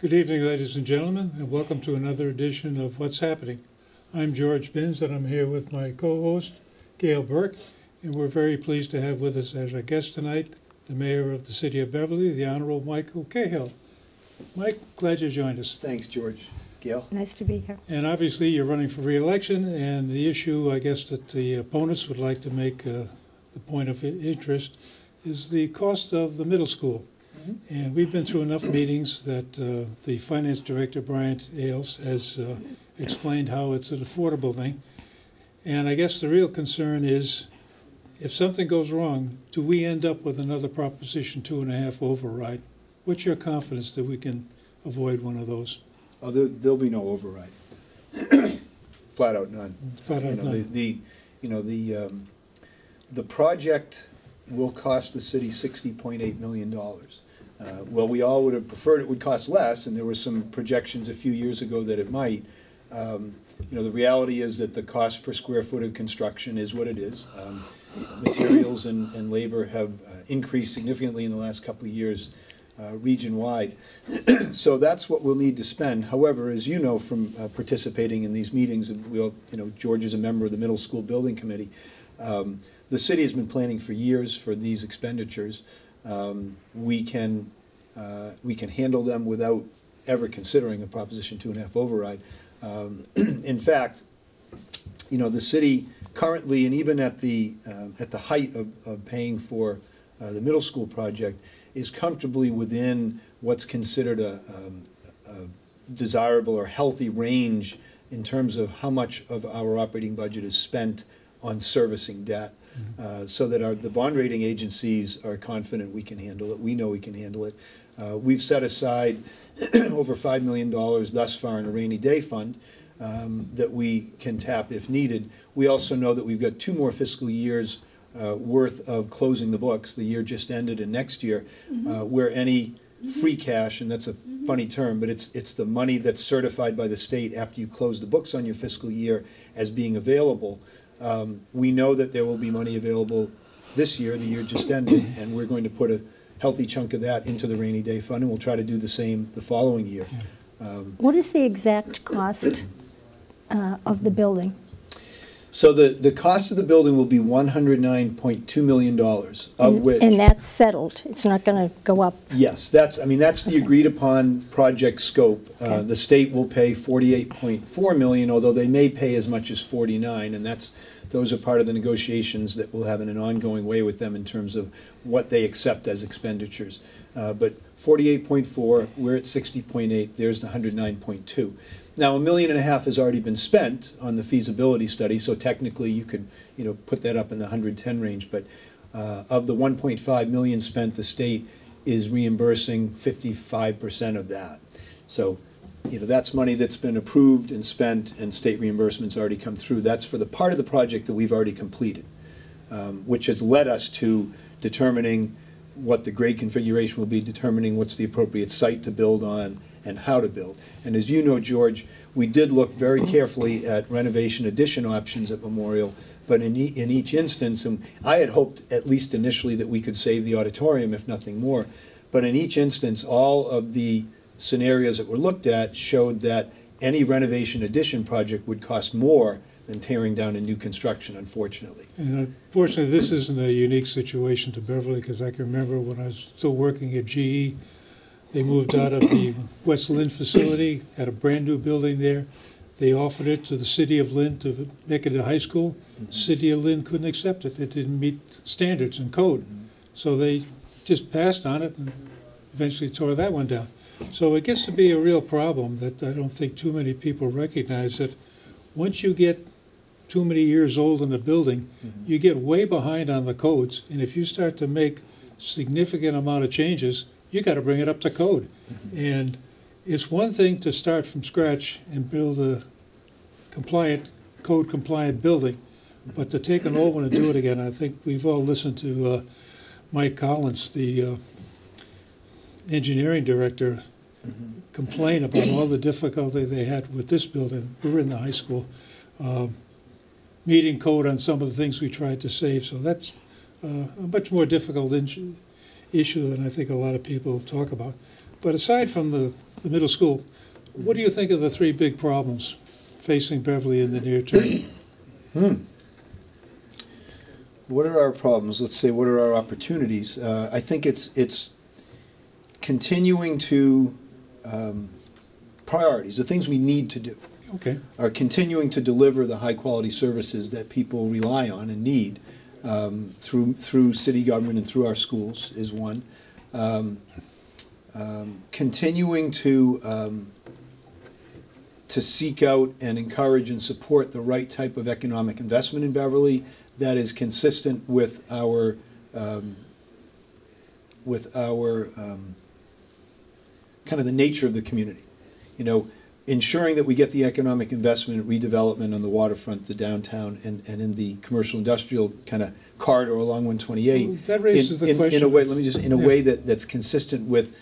Good evening, ladies and gentlemen, and welcome to another edition of What's Happening. I'm George Binns, and I'm here with my co-host, Cahill, and we're very pleased to have with us as our guest tonight the Mayor of the City of Beverly, the Honorable Michael Cahill. Mike, glad you joined us. Thanks, George. Gail? Nice to be here. And obviously you're running for re-election, and the issue, I guess, that the opponents would like to make the point of interest is the cost of the middle school. And we've been through enough meetings that the finance director, Brian Ailes, has explained how it's an affordable thing. And I guess the real concern is, if something goes wrong, do we end up with another Proposition 2.5 override? What's your confidence that we can avoid one of those? Oh, there'll be no override. Flat out none. Flat out none. The project will cost the city $60.8 million. Well, we all would have preferred it would cost less, and there were some projections a few years ago that it might. The reality is that the cost per square foot of construction is what it is. Materials and labor have increased significantly in the last couple of years, region-wide. So that's what we'll need to spend. However, as you know from participating in these meetings, George is a member of the Middle School Building Committee. The city has been planning for years for these expenditures. We can handle them without ever considering a Proposition 2.5 override. In fact, the city currently, and even at the height of paying for the middle school project, is comfortably within what's considered a desirable or healthy range in terms of how much of our operating budget is spent on servicing debt. So that the bond rating agencies are confident we can handle it. We know we can handle it. We've set aside over $5 million thus far in a rainy day fund that we can tap if needed. We also know that we've got 2 more fiscal years worth of closing the books, the year just ended and next year, where any free cash, and that's a funny term, but it's the money that's certified by the state after you close the books on your fiscal year as being available. We know that there will be money available this year, the year just ended, and we're going to put a healthy chunk of that into the rainy day fund, and we'll try to do the same the following year. What is the exact cost of the building? So the cost of the building will be $109.2 million, of which... And that's settled? It's not going to go up? Yes, that's the agreed upon project scope. Okay. The state will pay $48.4 million, although they may pay as much as $49 million, and those are part of the negotiations that we'll have in an ongoing way with them in terms of what they accept as expenditures. But 48.4, we're at 60.8, there's the 109.2. Now, $1.5 million has already been spent on the feasibility study, so technically you could, put that up in the 110 range. But of the 1.5 million spent, the state is reimbursing 55% of that. So, that's money that's been approved and spent, and state reimbursements already come through. That's for the part of the project that we've already completed, which has led us to determining what the grade configuration will be, determining what's the appropriate site to build on, and how to build. And as you know, George, we did look very carefully at renovation addition options at Memorial, but in each instance, and I had hoped at least initially that we could save the auditorium, if nothing more, but in each instance, all of the scenarios that were looked at showed that any renovation addition project would cost more than tearing down a new construction, unfortunately. And unfortunately, this isn't a unique situation to Beverly, because I can remember when I was still working at GE, they moved out of the West Lynn facility, had a brand new building there. They offered it to the city of Lynn to make it a high school. City of Lynn couldn't accept it. It didn't meet standards and code. So they just passed on it and eventually tore that one down. So it gets to be a real problem that I don't think too many people recognize, that once you get too many years old in a building, you get way behind on the codes. And if you start to make significant amount of changes, you got to bring it up to code. And it's one thing to start from scratch and build a code-compliant building, but to take an old one and do it again, I think we've all listened to Mike Collins, the engineering director, complain about all the difficulty they had with this building. We were in the high school, meeting code on some of the things we tried to save. So that's a much more difficult issue than I think a lot of people talk about. But aside from the middle school, what do you think of the three big problems facing Beverly in the near term? What are our problems? Let's say, what are our opportunities? I think it's continuing to priorities, the things we need to do. Okay. Are continuing to deliver the high-quality services that people rely on and need through city government and through our schools is one. Continuing to seek out and encourage and support the right type of economic investment in Beverly that is consistent with our kind of the nature of the community. You know, ensuring that we get the economic investment, redevelopment on the waterfront, the downtown, and in the commercial industrial kind of corridor along 128. Well, that raises the question. In a way, let me just, in a way that's consistent with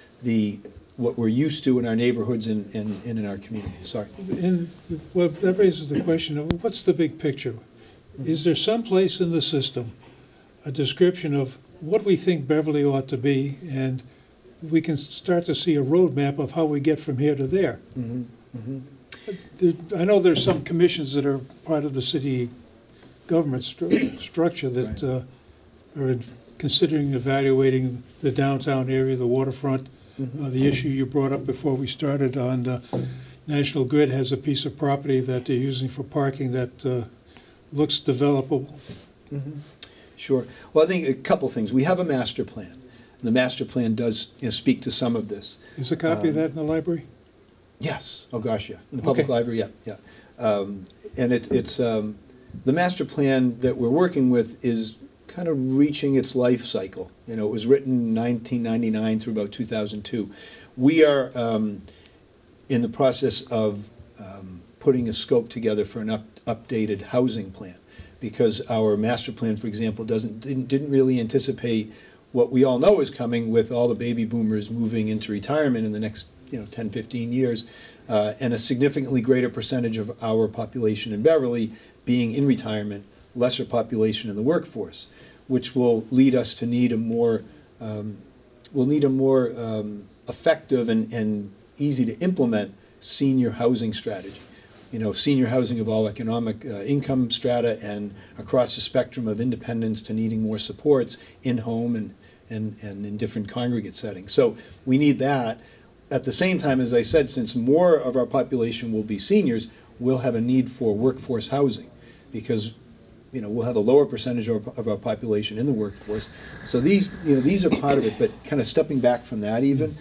what we're used to in our neighborhoods and in our community. Sorry. And well, that raises the question of what's the big picture? Is there some place in the system a description of what we think Beverly ought to be, and we can start to see a roadmap of how we get from here to there? Mm-hmm. Mm-hmm. I know there's some commissions that are part of the city government structure that are considering evaluating the downtown area, the waterfront. The issue you brought up before we started on National Grid has a piece of property that they're using for parking that looks developable. Mm-hmm. Sure. Well, I think a couple things. We have a master plan. The master plan does speak to some of this. Is a copy of that in the library? Yes. Oh gosh, yeah. In the public library, yeah. And it's the master plan that we're working with is kind of reaching its life cycle. You know, it was written in 1999 through about 2002. We are in the process of putting a scope together for an updated housing plan, because our master plan, for example, didn't really anticipate what we all know is coming with all the baby boomers moving into retirement in the next 10, 15 years, and a significantly greater percentage of our population in Beverly being in retirement, lesser population in the workforce, which will lead us to need a more effective and easy to implement senior housing strategy. You know, senior housing of all economic income strata and across the spectrum of independence to needing more supports in home and in different congregate settings. So we need that. At the same time, as I said, since more of our population will be seniors, we'll have a need for workforce housing, because we'll have a lower percentage of our population in the workforce. So these are part of it. But kind of stepping back from that, even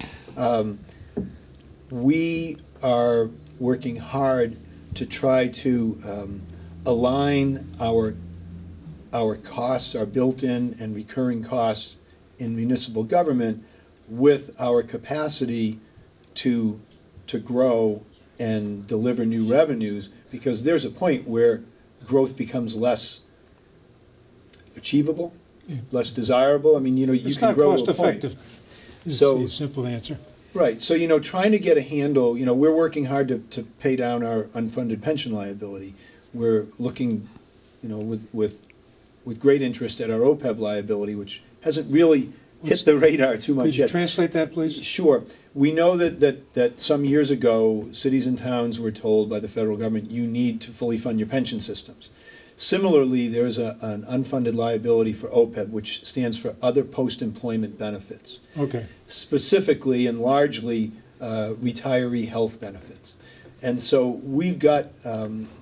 we are working hard to try to align our costs, our built-in and recurring costs in municipal government, with our capacity to grow and deliver new revenues, because there's a point where growth becomes less achievable, less desirable. I mean, you can grow to a point. It's not cost-effective. So, a simple answer. Right. So, trying to get a handle, we're working hard to pay down our unfunded pension liability. We're looking, with great interest at our OPEB liability, which hasn't really hit the radar too much yet. Could you translate that, please? Sure. We know that some years ago, cities and towns were told by the federal government, you need to fully fund your pension systems. Similarly, there's an unfunded liability for OPEB, which stands for Other Post-Employment Benefits. Okay. Specifically and largely retiree health benefits. And so we've got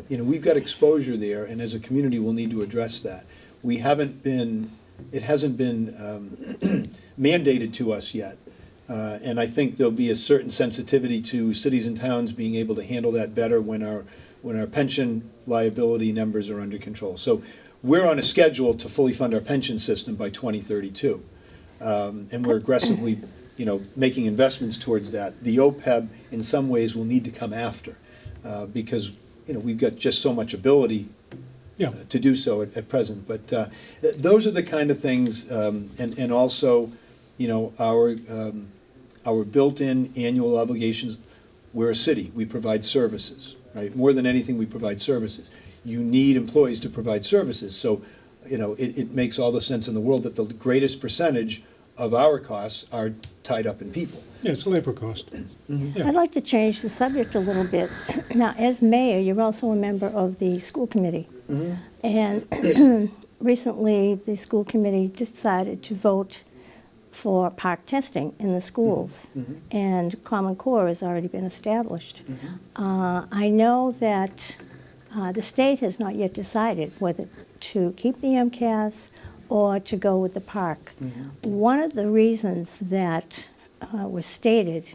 exposure there, and as a community, we'll need to address that. It hasn't been mandated to us yet. And I think there'll be a certain sensitivity to cities and towns being able to handle that better when our pension liability numbers are under control. So we're on a schedule to fully fund our pension system by 2032. And we're aggressively, making investments towards that. The OPEB, in some ways, will need to come after, because, we've got just so much ability to do so at present. But those are the kind of things, and also, our built-in annual obligations. We're a city. We provide services, right? More than anything, we provide services. You need employees to provide services. So, it makes all the sense in the world that the greatest percentage of our costs are tied up in people. Yeah, it's a labor cost. Yeah. I'd like to change the subject a little bit. Now, as mayor, you're also a member of the school committee. And recently, the school committee decided to vote for park testing in the schools. And Common Core has already been established. I know that the state has not yet decided whether to keep the MCAS or to go with the park. One of the reasons that was stated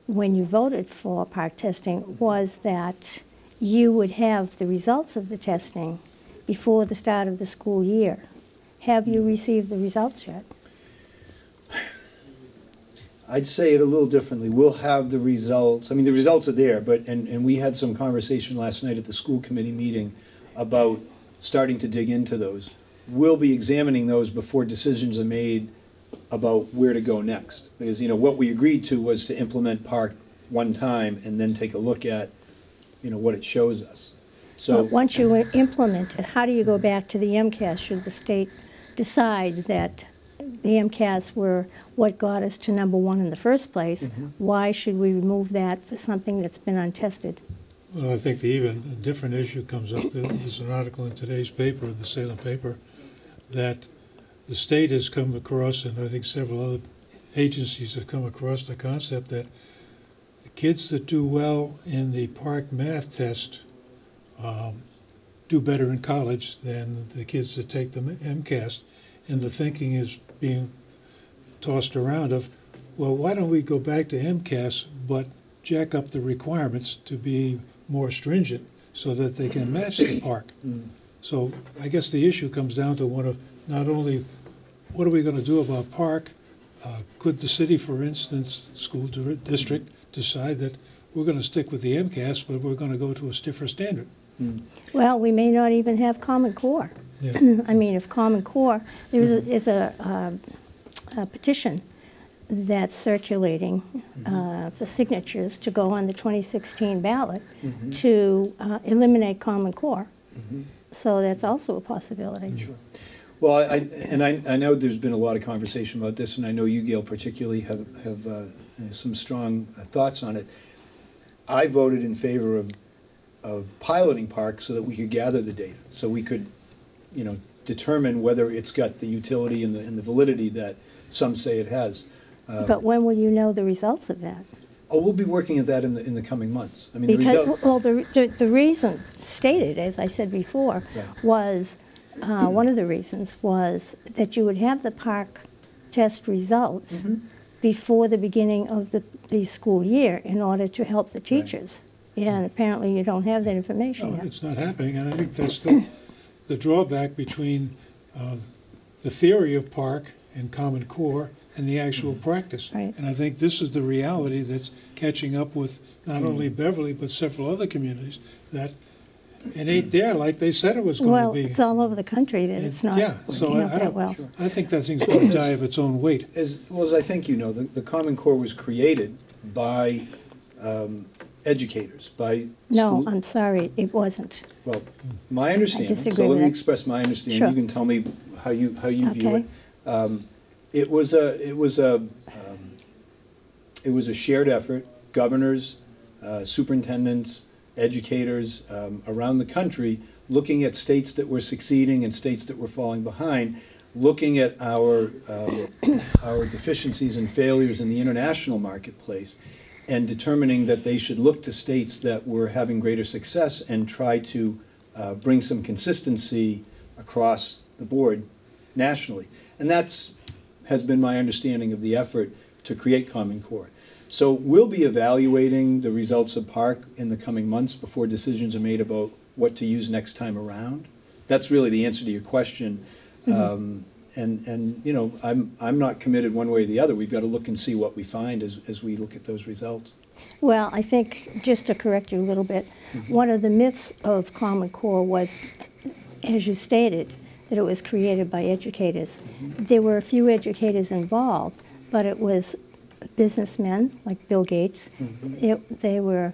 when you voted for park testing was that you would have the results of the testing before the start of the school year. Have you received the results yet? I'd say it a little differently. We'll have the results. I mean, the results are there, but and we had some conversation last night at the school committee meeting about starting to dig into those. We'll be examining those before decisions are made about where to go next. Because, you know, what we agreed to was to implement park one time and then take a look at, you know, what it shows us. So But once you implement it, how do you go back to the MCAS should the state decide that the MCAS were what got us to #1 in the first place? Why should we remove that for something that's been untested? Well, I think the even a different issue comes up. There's an article in today's paper, the Salem paper, that the state has come across, and I think several other agencies have come across the concept that the kids that do well in the park math test do better in college than the kids that take the MCAS. And the thinking is being tossed around of, well, why don't we go back to MCAS but jack up the requirements to be more stringent so that they can match the park? So I guess the issue comes down to one of not only what are we going to do about park, could the city, for instance, school district, decide that we're going to stick with the MCAS, but we're going to go to a stiffer standard? Well, we may not even have Common Core. Yeah. I mean, if Common Core, there is a petition that's circulating for signatures to go on the 2016 ballot to eliminate Common Core. So that's also a possibility. Sure. Well, I know there's been a lot of conversation about this, and I know you, Gail, particularly have some strong thoughts on it. I voted in favor of piloting parks so that we could gather the data, so we could, you know, determine whether it's got the utility and the validity that some say it has. But when will you know the results of that? Oh, we'll be working at that in the coming months. I mean, Because, well, the reason stated, as I said before, was one of the reasons was that you would have the park test results before the beginning of the school year in order to help the teachers. And apparently you don't have that information No, yet. it's not happening, and I think that's the drawback between the theory of park and Common Core and the actual practice. Right. And I think this is the reality that's catching up with not only Beverly, but several other communities, that it ain't there like they said it was going Well, to be. it's all over the country that it's not Yeah, so working out I that don't, well. I think that thing's going to die of its own weight. as well as I think you know, the Common Core was created by educators, by No, school. I'm sorry, it wasn't. Well, my understanding, disagree so with let me that. express my understanding. Sure. You can tell me how you view Okay. it. It was a shared effort. Governors, superintendents, educators around the country, looking at states that were succeeding and states that were falling behind, looking at our deficiencies and failures in the international marketplace, and determining that they should look to states that were having greater success and try to bring some consistency across the board nationally. And that's has been my understanding of the effort to create Common Core. So we'll be evaluating the results of Park in the coming months before decisions are made about what to use next time around. That's really the answer to your question. And you know, I'm not committed one way or the other. We've got to look and see what we find as we look at those results. Well, I think, just to correct you a little bit, one of the myths of Common Core was, as you stated, that it was created by educators. There were a few educators involved, but it was businessmen like Bill Gates. They were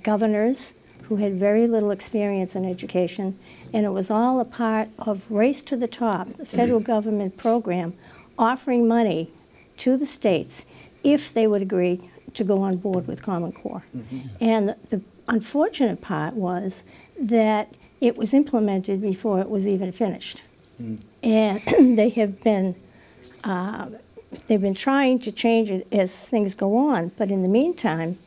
governors who had very little experience in education, and it was all a part of Race to the Top, the federal government program offering money to the states if they would agree to go on board with Common Core. And the unfortunate part was that it was implemented before it was even finished. And they have been, they've been trying to change it as things go on, but in the meantime,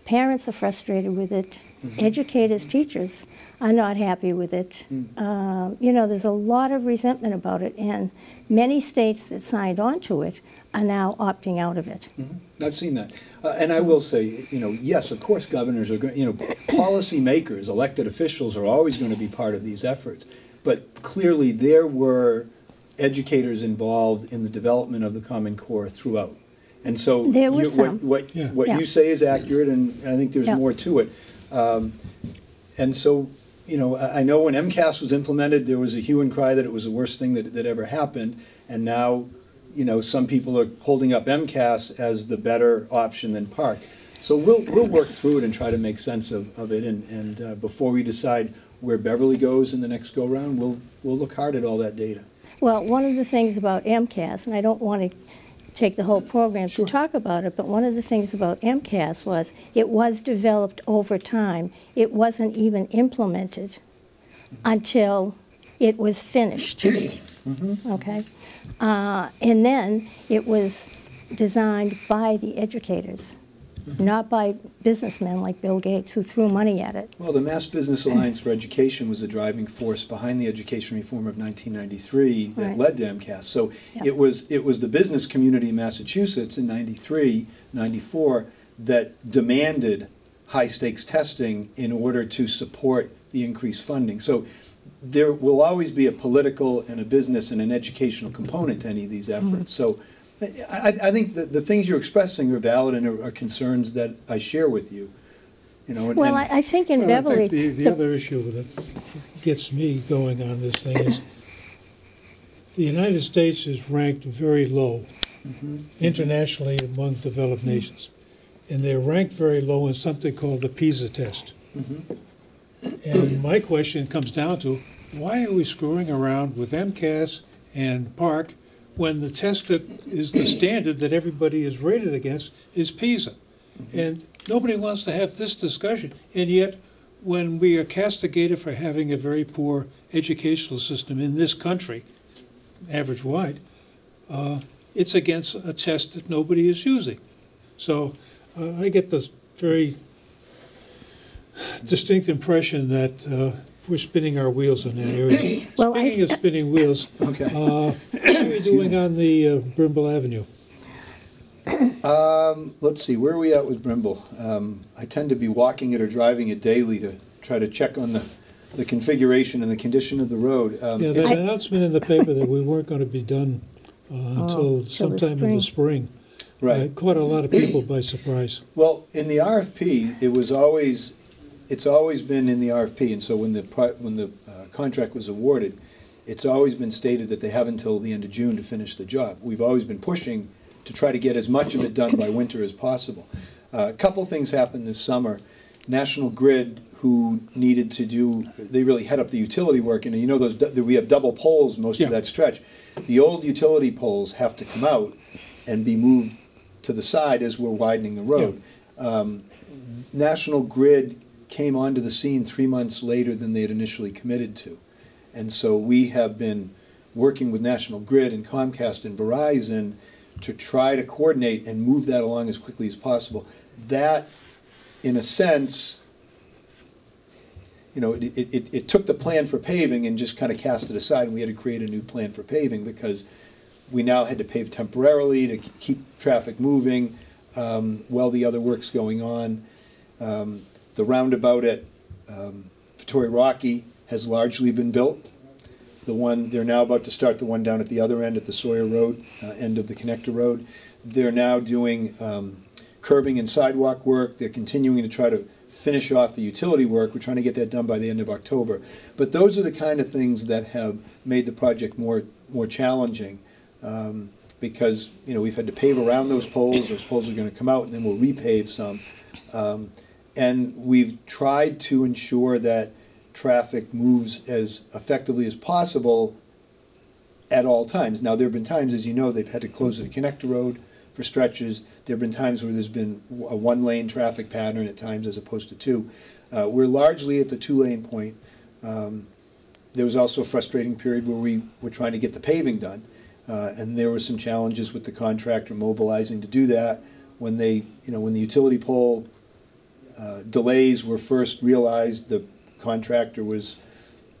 parents are frustrated with it. Educators, teachers are not happy with it. You know, there's a lot of resentment about it, and many states that signed on to it are now opting out of it. I've seen that. And I will say, you know, yes, of course governors are going, you know, policy makers, elected officials are always going to be part of these efforts. But clearly there were educators involved in the development of the Common Core throughout. And so There were some. what Yeah. you say is accurate, and I think there's Yeah. more to it. And so, you know, I know when MCAS was implemented, there was a hue and cry that it was the worst thing that ever happened. And now, you know, some people are holding up MCAS as the better option than Park. So we'll work through it and try to make sense of it. And before we decide where Beverly goes in the next go-round, we'll look hard at all that data. Well, one of the things about MCAS, and I don't want to take the whole program Sure. to talk about it, but one of the things about MCAS was it was developed over time. It wasn't even implemented until it was finished. Okay? And then it was designed by the educators, not by businessmen like Bill Gates, who threw money at it. Well, the Mass Business Alliance for Education was the driving force behind the education reform of 1993 that Right. led to MCAS. So Yep. it was the business community in Massachusetts in 93, 94 that demanded high-stakes testing in order to support the increased funding. So there will always be a political and a business and an educational component to any of these efforts. So I think that the things you're expressing are valid and are concerns that I share with you. You know, Well, I think in Well, Beverly, I think the other issue that gets me going on this thing is the United States is ranked very low internationally among developed nations. And they're ranked very low in something called the PISA test. And my question comes down to, why are we screwing around with MCAS and Park when the test that is the standard that everybody is rated against is PISA? And nobody wants to have this discussion. And yet, when we are castigated for having a very poor educational system in this country, average-wide, it's against a test that nobody is using. So I get this very distinct impression that we're spinning our wheels in that area. Well, Speaking of spinning wheels, Okay. what are we doing on the Brimble Avenue? Let's see, where are we at with Brimble? I tend to be walking it or driving it daily to try to check on the configuration and the condition of the road. Yeah, It's- there's an announcement in the paper that we weren't going to be done until the sometime in the spring. Right. It caught a lot of people by surprise. Well, in the RFP, it's always been in the RFP, and so when the contract was awarded, it's always been stated that they have until the end of June to finish the job. We've always been pushing to try to get as much of it done by winter as possible. A couple things happened this summer. National Grid, who needed to do, they really head up the utility work, and you know we have double poles most Yeah. of that stretch. The old utility poles have to come out and be moved to the side as we're widening the road. National Grid came onto the scene 3 months later than they had initially committed to. And so we have been working with National Grid and Comcast and Verizon to try to coordinate and move that along as quickly as possible. That, in a sense, you know, it took the plan for paving and just kind of cast it aside, and we had to create a new plan for paving because we now had to pave temporarily to keep traffic moving while the other work's going on. The roundabout at Victoria Rocky has largely been built. They're now about to start the one down at the other end at the Sawyer Road, end of the connector road. They're now doing curbing and sidewalk work. They're continuing to try to finish off the utility work. We're trying to get that done by the end of October. But those are the kind of things that have made the project more challenging because, you know, we've had to pave around those poles. Those poles are going to come out, and then we'll repave some. And we've tried to ensure that traffic moves as effectively as possible at all times. Now, there have been times, as you know, they've had to close the connector road for stretches. There have been times where there's been a one-lane traffic pattern at times as opposed to two. We're largely at the two-lane point. There was also a frustrating period where we were trying to get the paving done, and there were some challenges with the contractor mobilizing to do that. When when the utility pole delays were first realized, the contractor was,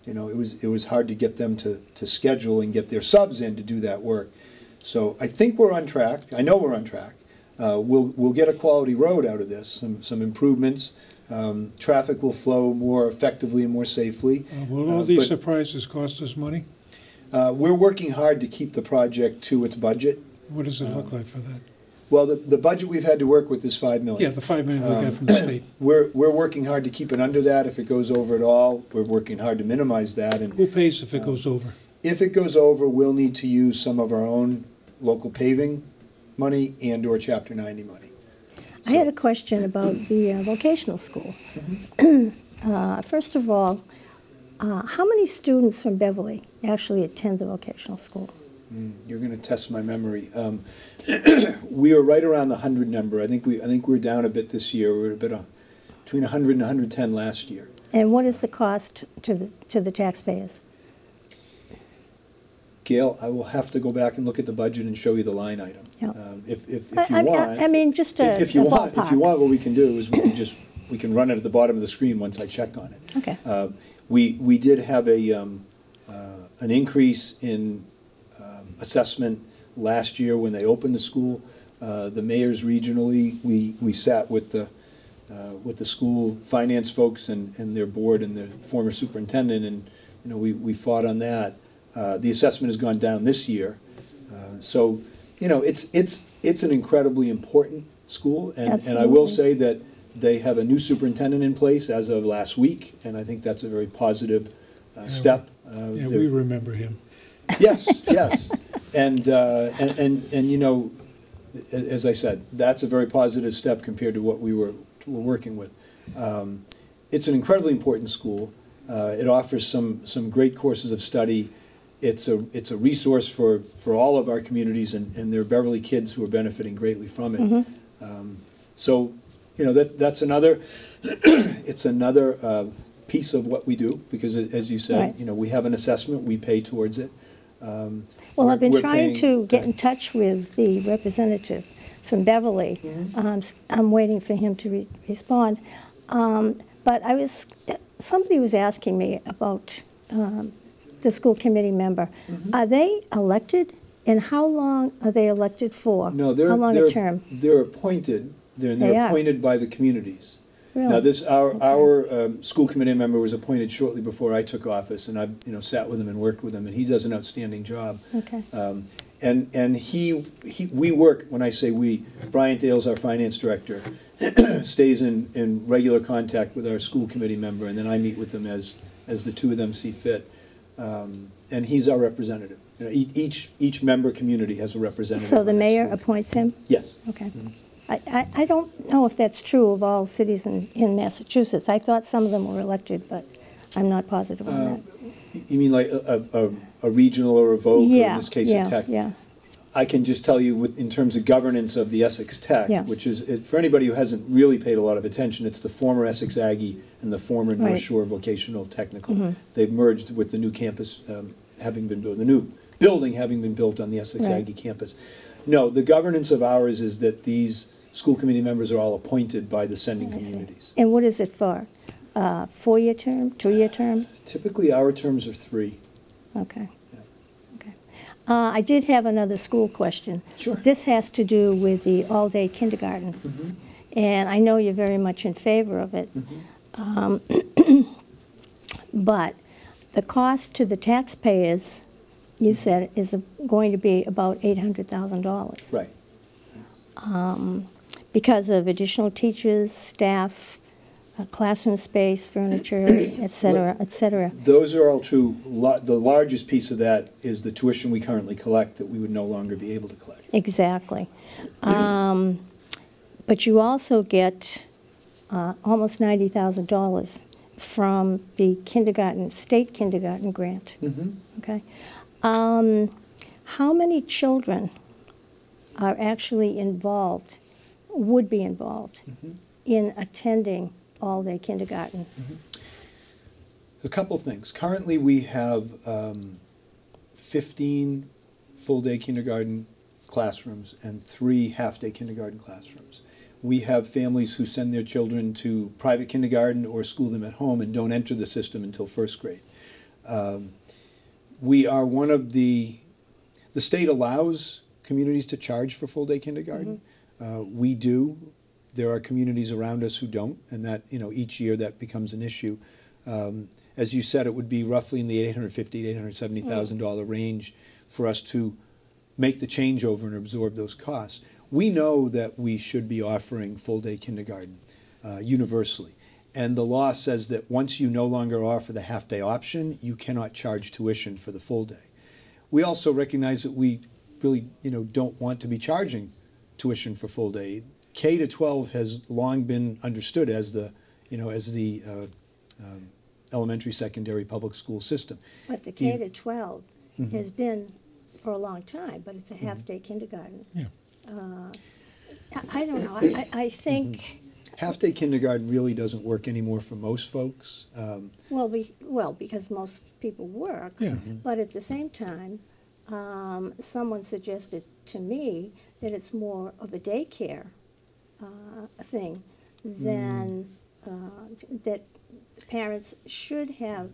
it was hard to get them to schedule and get their subs in to do that work. So I think we're on track. I know we're on track. We'll get a quality road out of this, some improvements. Traffic will flow more effectively and more safely. Will all these surprises cost us money? We're working hard to keep the project to its budget. What does it look like for that? Well, the budget we've had to work with is $5 million. Yeah, the $5 million we got from the state. We're working hard to keep it under that. If it goes over at all, we're working hard to minimize that. And Who pays if it goes over? if it goes over, we'll need to use some of our own local paving money and/or Chapter 90 money. I had a question about the vocational school. First of all, how many students from Beverly actually attend the vocational school? You're going to test my memory. We are right around the 100 number. I think we're down a bit this year. We're a bit between 100 and 110 last year. And what is the cost to the taxpayers? Gail, I will have to go back and look at the budget and show you the line item. Yep. If you want, I mean, just a if you want, ballpark. what we can do is we can run it at the bottom of the screen once I check on it. Okay. We did have an increase in assessment last year when they opened the school. The mayors regionally, we sat with the school finance folks and their board and the former superintendent, and we fought on that. The assessment has gone down this year, so it's an incredibly important school, and I will say that they have a new superintendent in place as of last week, and I think that's a very positive step. Yeah, we remember him. Yes, yes, and as I said, that's a very positive step compared to what we were working with. It's an incredibly important school. It offers some great courses of study. It's a resource for all of our communities, and there are Beverly kids who are benefiting greatly from it. Mm-hmm. So, that's another it's another piece of what we do, because as you said, Right. We have an assessment, we pay towards it. Well, I've been we're trying paying- to get in touch with the representative from Beverly. I'm waiting for him to respond. But somebody was asking me about the school committee member. Are they elected? And how long are they elected for? No, how long a term? They're appointed. They're They are. appointed by the communities. Really? Now, our school committee member was appointed shortly before I took office, and I've sat with him and worked with him, and he does an outstanding job. Okay. And we work, when I say we, Brian Dale's our finance director, stays in regular contact with our school committee member, and then I meet with them as the two of them see fit. And he's our representative. Each member community has a representative. So on the that mayor school. appoints him? Yes. Okay. I don't know if that's true of all cities in Massachusetts. I thought some of them were elected, but I'm not positive on that. You mean like a regional or a vote, or in this case a tech? Yeah. I can just tell you, in terms of governance of the Essex Tech, Yeah. which is, for anybody who hasn't really paid a lot of attention, it's the former Essex Aggie and the former North Right. Shore Vocational Technical. They've merged with the new campus having been built, the new building having been built on the Essex Right. Aggie campus. No, the governance of ours is that these school committee members are all appointed by the sending I see. communities. And what is it for? 4-year term, 2-year term? Typically, our terms are 3. Okay. Okay. I did have another school question. Sure. This has to do with the all-day kindergarten. And I know you're very much in favor of it. But the cost to the taxpayers, you said, is going to be about $800,000. Right. Because of additional teachers, staff, classroom space, furniture, et cetera, et cetera. Those are all true. The largest piece of that is the tuition we currently collect that we would no longer be able to collect. Exactly. But you also get almost $90,000 from the state kindergarten grant. Okay. How many children are actually involved, would be involved in attending all-day kindergarten? A couple things. Currently, we have 15 full-day kindergarten classrooms and 3 half-day kindergarten classrooms. We have families who send their children to private kindergarten or school them at home and don't enter the system until first grade. We are one of the state allows communities to charge for full-day kindergarten. We do. There are communities around us who don't, and that, each year that becomes an issue. As you said, it would be roughly in the $850,000 to $870,000 range for us to make the changeover and absorb those costs. We know that we should be offering full-day kindergarten universally. And the law says that once you no longer offer the half-day option, you cannot charge tuition for the full day. We also recognize that we really, don't want to be charging tuition for full day. K to 12 has long been understood as the elementary, secondary public school system. But the K to 12 has been for a long time, but it's a half-day kindergarten. Yeah. I don't know. I think. Half-day kindergarten really doesn't work anymore for most folks. Well, because most people work. Yeah. But at the same time, someone suggested to me that it's more of a daycare thing than that parents should have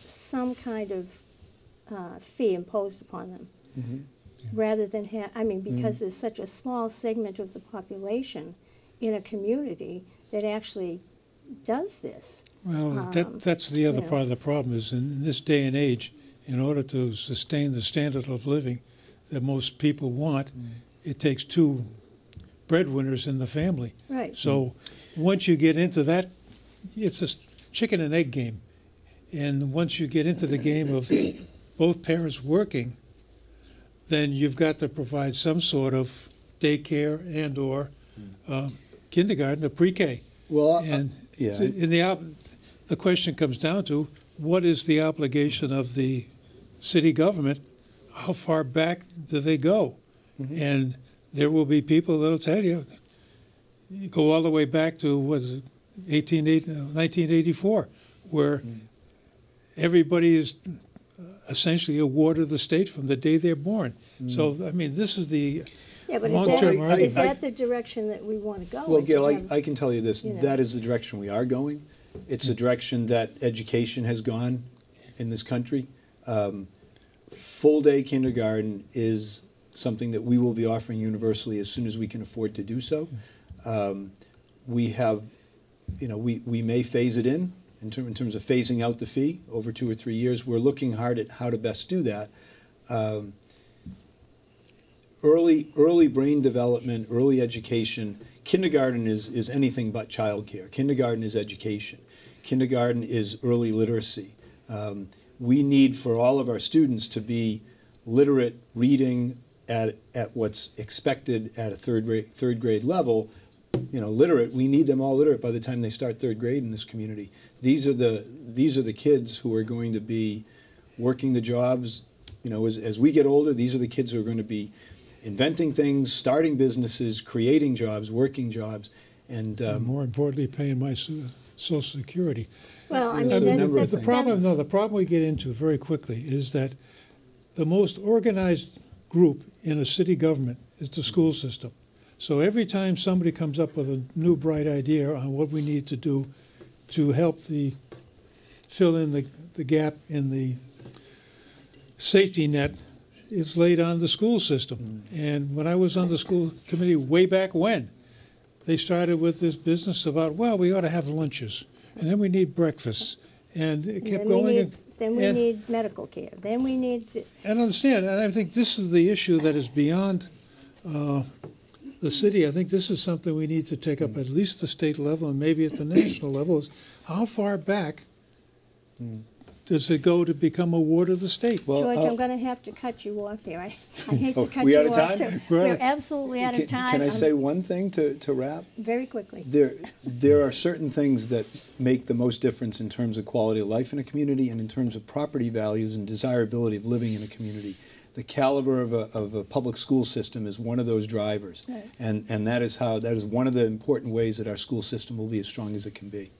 some kind of fee imposed upon them. Rather than because there's such a small segment of the population in a community that actually does this. Well, that's the other part of the problem is in this day and age, in order to sustain the standard of living that most people want, it takes 2 breadwinners in the family. Right. So once you get into that, it's a chicken and egg game. And once you get into the game of both parents working, then you've got to provide some sort of daycare and or kindergarten or pre-K. Well, And the question comes down to, what is the obligation of the city government? How far back do they go? And there will be people that'll tell you go all the way back to, 1984, where everybody is essentially a ward of the state from the day they're born. So, this is the But long-term is that the direction that we want to go? Well, Gail, Again, I can tell you this, that is the direction we are going. It's the direction that education has gone in this country. Full-day kindergarten is something that we will be offering universally as soon as we can afford to do so. We have, we may phase it in terms of phasing out the fee over 2 or 3 years. We're looking hard at how to best do that. Early brain development, early education. Kindergarten is anything but childcare. Kindergarten is education. Kindergarten is early literacy. We need for all of our students to be literate, reading at what's expected at a third grade level. Literate. We need them all literate by the time they start 3rd grade in this community. These are the kids who are going to be working the jobs. As we get older, these are the kids who are going to be inventing things, starting businesses, creating jobs, working jobs, and more importantly, paying my Social Security. Well, The problem we get into very quickly is that the most organized group in a city government is the school system. So every time somebody comes up with a new bright idea on what we need to do to help fill in the gap in the safety net, it's laid on the school system. And when I was on the school committee way back when, they started with this business about, we ought to have lunches, and then we need breakfasts, and it kept going. Then we need medical care. Then we need this. And understand, and I think this is the issue that is beyond the city. I think this is something we need to take up at least the state level and maybe at the national level, is how far back does it go to become a ward of the state? Well, George, I'm going to have to cut you off here. I hate to cut we you out of off. time? We're absolutely out of time. Can I say one thing to wrap? Very quickly. There are certain things that make the most difference in terms of quality of life in a community and in terms of property values and desirability of living in a community. the caliber of a public school system is one of those drivers. Right. And that is one of the important ways that our school system will be as strong as it can be.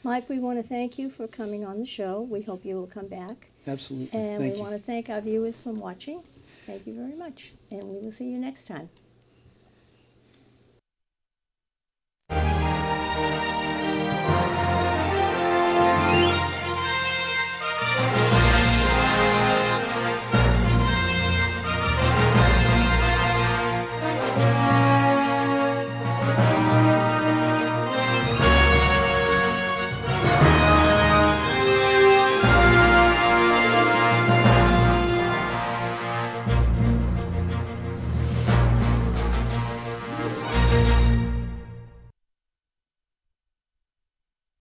Mike, we want to thank you for coming on the show. We hope you will come back. Absolutely. And Thank we you. want to thank our viewers for watching. Thank you very much. And we will see you next time.